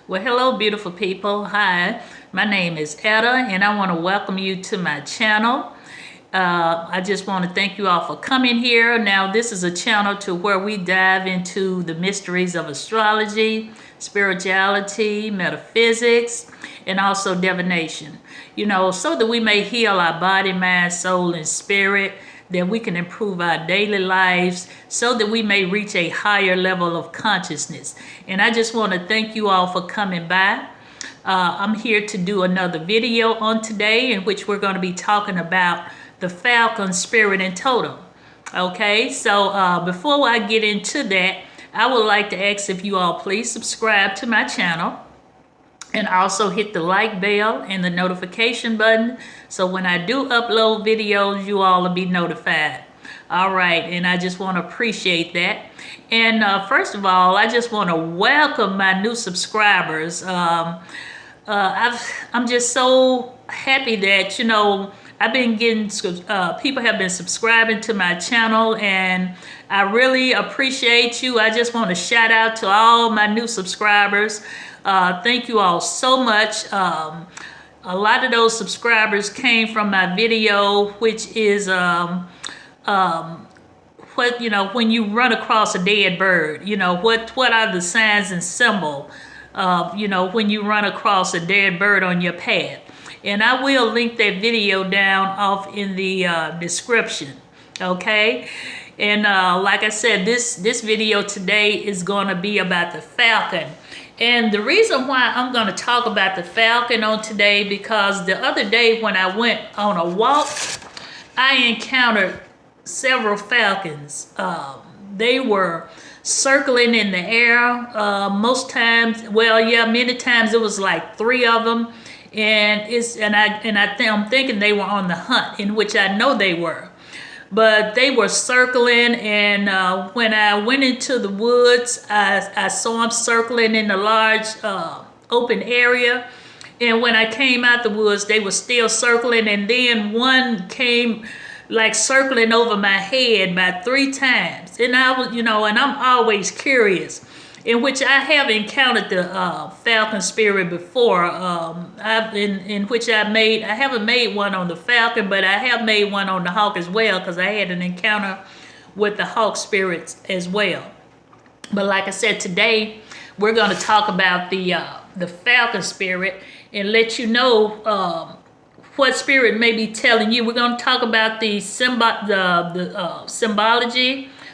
Well, hello, beautiful people. Hi, my name is Etta, and I want to welcome you to my channel. I just want to thank you all for coming here. Now, this is a channel to where we dive into the mysteries of astrology, spirituality, metaphysics, and also divination. So that we may heal our body, mind, soul, and spirit, that we can improve our daily lives so that we may reach a higher level of consciousness. And I just want to thank you all for coming by. I'm here to do another video on today in which we're going to be talking about the Falcon spirit and totem. Okay, so before I get into that, I would like to ask if you all please subscribe to my channel and also hit the like bell and the notification button so when I do upload videos, you all will be notified. All right, and I just want to appreciate that. And first of all, I just want to welcome my new subscribers. I'm just so happy that, I've been getting, people have been subscribing to my channel, and I really appreciate you. I just want to shout out to all my new subscribers. Thank you all so much. A lot of those subscribers came from my video, which is when you run across a dead bird, what are the signs and symbol when you run across a dead bird on your path. And I will link that video down off in the description. Okay. And like I said, this video today is going to be about the falcon. And the reason why I'm going to talk about the falcon on today, because the other day when I went on a walk, I encountered several falcons. They were circling in the air. Most times, many times it was like 3 of them. And I'm thinking they were on the hunt, in which I know they were. But they were circling, and when I went into the woods, I saw them circling in a large open area. And when I came out the woods, they were still circling, and then one came like circling over my head about 3 times. And I was, and I'm always curious, in which I have encountered the falcon spirit before. In which I haven't made one on the falcon, but I have made one on the hawk as well, because I had an encounter with the hawk spirits as well. But like I said, today we're going to talk about the falcon spirit and let you know what spirit may be telling you. We're going to talk about the symbology,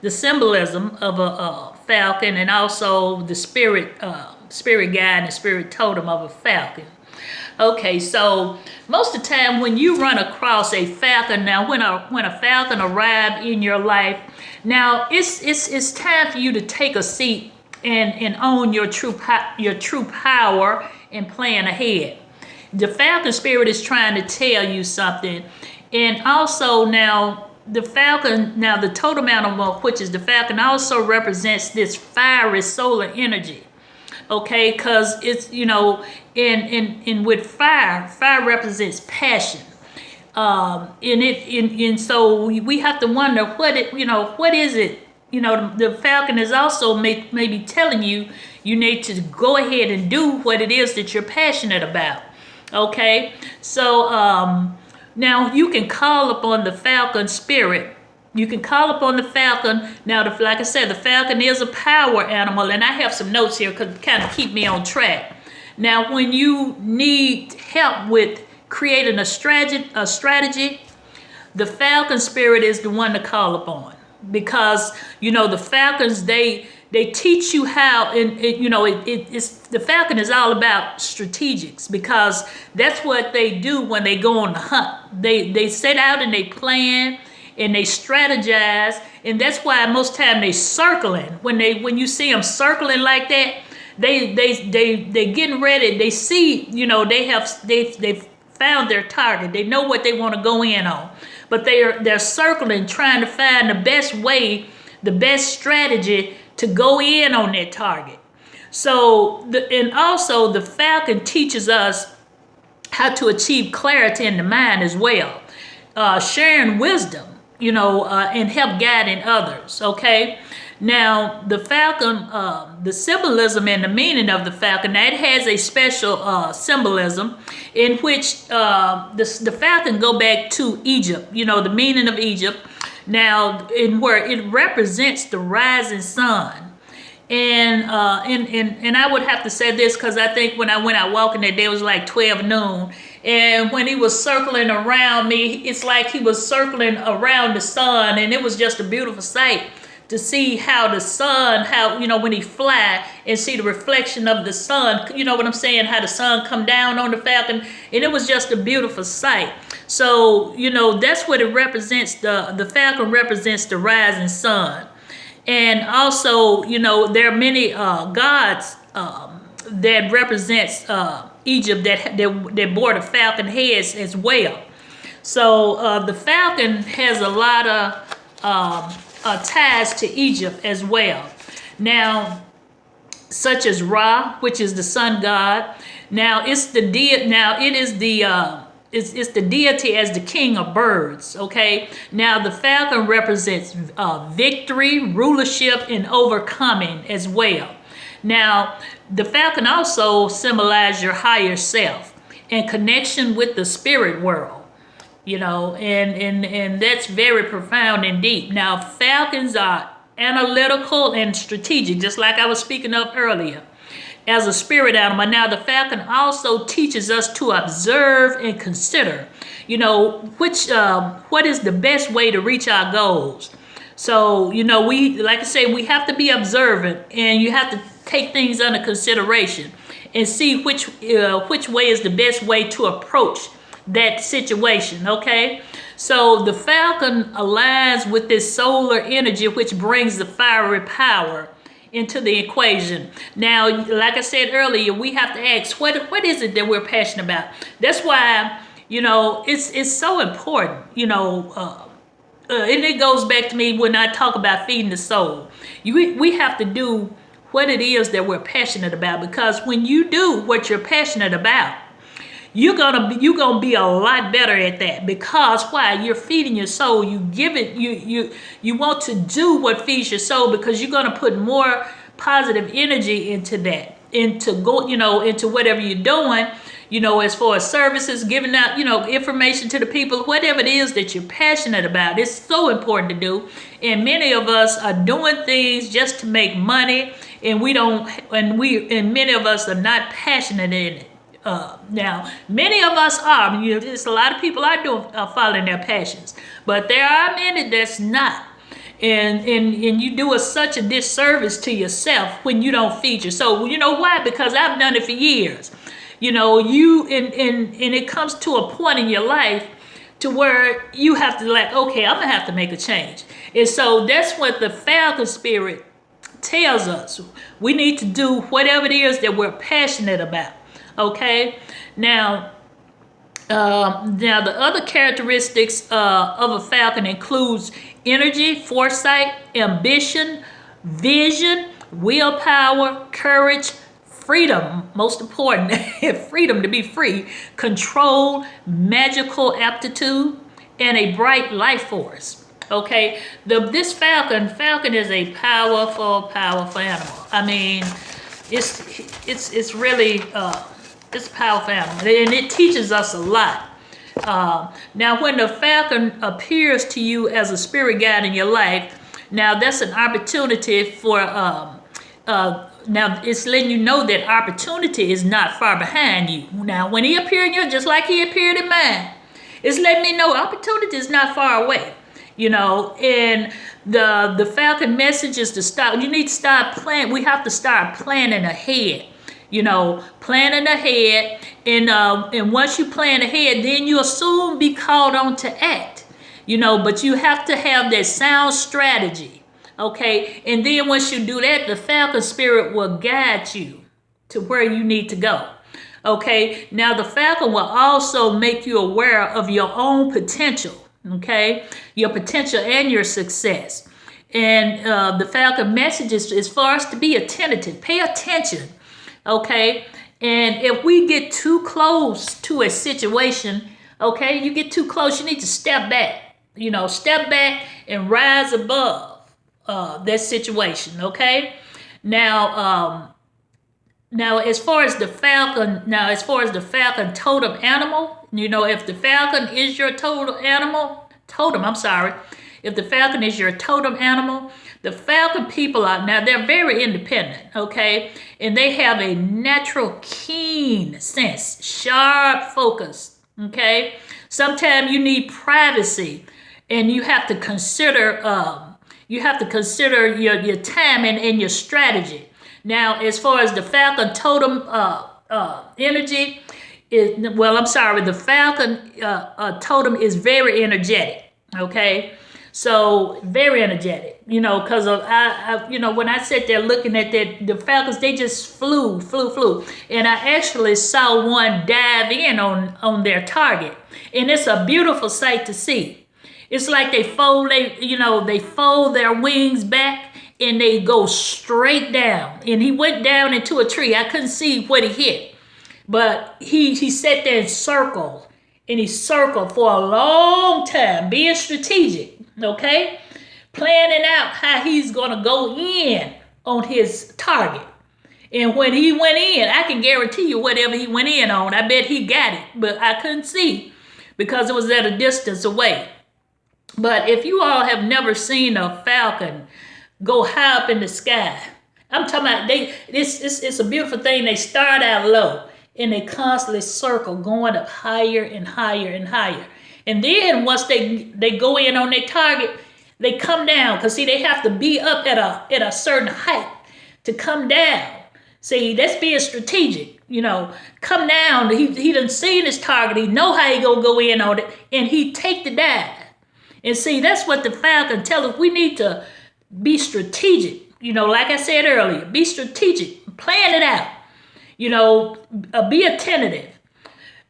the symbolism of a falcon, and also the spirit guide and the spirit totem of a falcon. Okay, so most of the time when you run across a falcon, now when a falcon arrives in your life, now it's time for you to take a seat and own your true power and plan ahead. The falcon spirit is trying to tell you something. And also now the falcon, now the totem animal, which is the falcon, also represents this fiery solar energy. Okay, because it's, in with fire represents passion. And so we have to wonder what is it? The falcon is also maybe telling you need to go ahead and do what it is that you're passionate about. Okay, so now you can call upon the falcon spirit. You can call upon the falcon. Now, like I said, the falcon is a power animal, and I have some notes here to kind of keep me on track. Now, when you need help with creating a strategy, the falcon spirit is the one to call upon, because the falcons they teach you how, and it's the falcon is all about strategics, because that's what they do when they go on the hunt. They set out and they plan and they strategize, and that's why most time they circling. When you see them circling like that, they getting ready. They see, they've found their target. They know what they want to go in on, but they're circling, trying to find the best way, the best strategy to go in on that target. So, and also the falcon teaches us how to achieve clarity in the mind as well, sharing wisdom, and help guiding others. Okay, Now, the falcon, the symbolism and the meaning of the falcon, that has a special symbolism in which the falcon go back to Egypt, the meaning of Egypt. Now, in where it represents the rising sun. And I would have to say this because I think when I went out walking that day, it was like 12 noon. And when he was circling around me, it's like he was circling around the sun. And it was just a beautiful sight to see how the sun, when he fly and see the reflection of the sun, you know what I'm saying, how the sun come down on the falcon. And it was just a beautiful sight. So, that's what it represents. The falcon represents the rising sun. And also, there are many gods that represents Egypt that bore the falcon heads as well. So the falcon has a lot of ties to Egypt as well. Now, such as Ra, which is the sun god. Now it's the it's the deity as the king of birds, okay? Now, the falcon represents victory, rulership, and overcoming as well. Now, the falcon also symbolizes your higher self and connection with the spirit world, and that's very profound and deep. Now, falcons are analytical and strategic, just like I was speaking of earlier, as a spirit animal. Now, the falcon also teaches us to observe and consider, what is the best way to reach our goals. So, like I say, we have to be observant, and you have to take things under consideration and see which way is the best way to approach that situation, okay? So the falcon aligns with this solar energy, which brings the fiery power into the equation. Now, like I said earlier, we have to ask, what is it that we're passionate about? That's why, it's so important, and it goes back to me when I talk about feeding the soul. We have to do what it is that we're passionate about, because when you do what you're passionate about, you're gonna be a lot better at that. Because why? You're feeding your soul. You give it. You want to do what feeds your soul, because you're gonna put more positive energy into that, into whatever you're doing. As far as services, giving out, information to the people, whatever it is that you're passionate about, it's so important to do. And many of us are doing things just to make money, and many of us are not passionate in it. Now, many of us are. There's a lot of people are following their passions, but there are many that's not. And you do such a disservice to yourself when you don't feed your soul. You know why? Because I've done it for years. And it comes to a point in your life to where you have to okay, I'm gonna have to make a change. And so that's what the falcon spirit tells us. We need to do whatever it is that we're passionate about. Okay, now the other characteristics of a falcon includes energy, foresight, ambition, vision, willpower, courage, freedom, most important, freedom to be free, control, magical aptitude, and a bright life force. Okay, this falcon is a powerful animal. I mean, it's really it's a powerful animal, and it teaches us a lot. Now, when the falcon appears to you as a spirit guide in your life, now that's an opportunity for, now it's letting you know that opportunity is not far behind you. Now, when he appeared in you, just like he appeared in mine, it's letting me know opportunity is not far away. And the falcon message is to stop. You need to start planning. We have to start planning ahead. Planning ahead, and once you plan ahead, then you'll soon be called on to act. But you have to have that sound strategy, okay? And then once you do that, the falcon spirit will guide you to where you need to go, okay? Now, the falcon will also make you aware of your own potential, okay? Your potential and your success. And the falcon message is for us to be attentive, pay attention. Okay, and if we get too close to a situation, okay, you get too close, you need to step back, step back and rise above, that situation. Okay. Now, now as far as the Falcon totem animal, if the Falcon is your totem, I'm sorry, if the Falcon is your totem animal, the Falcon people they're very independent, okay? And they have a natural keen sense, sharp focus, okay? Sometimes you need privacy, and you have to consider your time and your strategy. Now, as far as the Falcon totem energy, the Falcon totem is very energetic. Okay, so very energetic. Because when I sat there looking at the Falcons, they just flew, and I actually saw one dive in on their target, and it's a beautiful sight to see. It's like they fold their wings back and they go straight down. And he went down into a tree. I couldn't see what he hit, but he sat there and circled, and he circled for a long time, being strategic, okay? Planning out how he's gonna go in on his target. And when he went in, I can guarantee you whatever he went in on, I bet he got it, but I couldn't see because it was at a distance away. But if you all have never seen a falcon go high up in the sky, I'm talking about it's a beautiful thing. They start out low and they constantly circle, going up higher and higher and higher. And then once they go in on their target, they come down, because see, they have to be up at a certain height to come down. See, that's being strategic. Come down. He done seen his target. He know how he gonna go in on it, and he take the dive. And see, that's what the Falcon tell us. We need to be strategic. Like I said earlier, be strategic. Plan it out. Be attentive.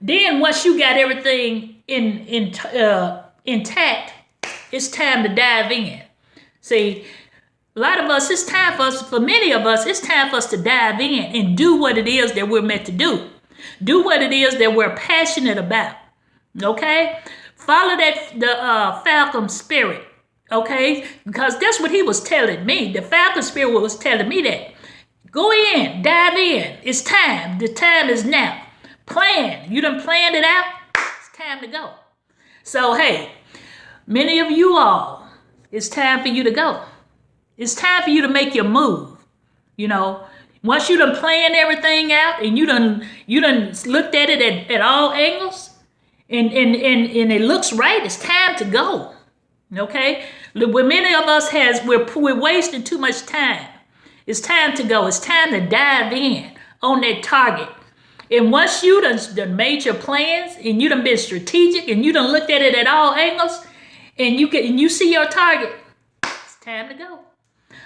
Then once you got everything intact, it's time to dive in. See, a lot of us, for many of us, it's time for us to dive in and do what it is that we're meant to do. Do what it is that we're passionate about. Okay? Follow the Falcon spirit. Okay? Because that's what he was telling me. The Falcon spirit was telling me that. Go in, dive in. It's time. The time is now. Plan. You done planned it out. It's time to go. So, hey, many of you all, it's time for you to go. It's time for you to make your move. Once you done planned everything out and you done looked at it at all angles, and it looks right, it's time to go. Okay? What many of us we're wasting too much time. It's time to go. It's time to dive in on that target. And once you done made your plans and you done been strategic and you done looked at it at all angles and you see your target, it's time to go.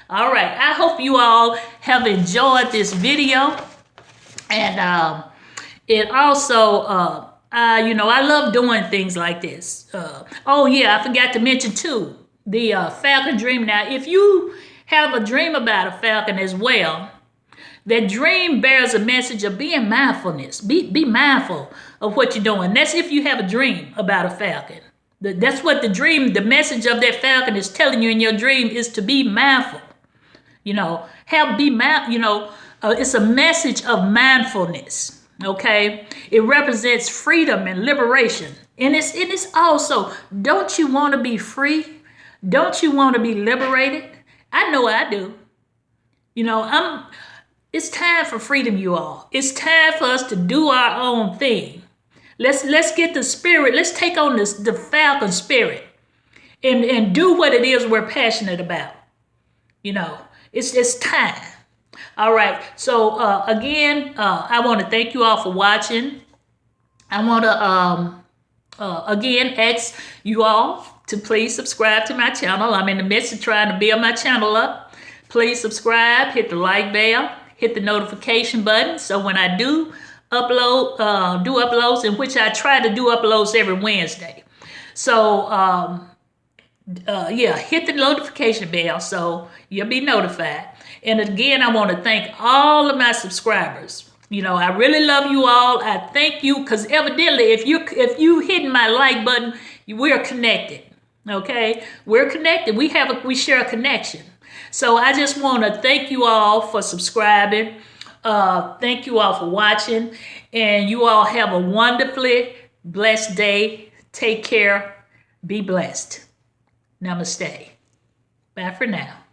All right. I hope you all have enjoyed this video. And it also, I love doing things like this. I forgot to mention too, the Falcon dream. Now, if you have a dream about a falcon as well, that dream bears a message of being mindfulness. Be mindful of what you're doing. That's if you have a dream about a falcon. That's what the message of that falcon is telling you in your dream is to be mindful. It's a message of mindfulness. Okay, it represents freedom and liberation, and it's also, don't you want to be free? Don't you want to be liberated? I know I do. It's time for freedom, you all. It's time for us to do our own thing. Let's get the spirit. Let's take on the Falcon spirit and do what it is we're passionate about. It's time. All right. So again, I want to thank you all for watching. I want to again ask you all to please subscribe to my channel. I'm in the midst of trying to build my channel up. Please subscribe, hit the like bell, hit the notification button. So when I do uploads, in which I try to do uploads every Wednesday. So hit the notification bell so you'll be notified. And again, I want to thank all of my subscribers. I really love you all. I thank you, because evidently, if you hitting my like button, we're connected. Okay, we're connected. We share a connection. So I just want to thank you all for subscribing. Thank you all for watching. And you all have a wonderfully blessed day. Take care. Be blessed. Namaste. Bye for now.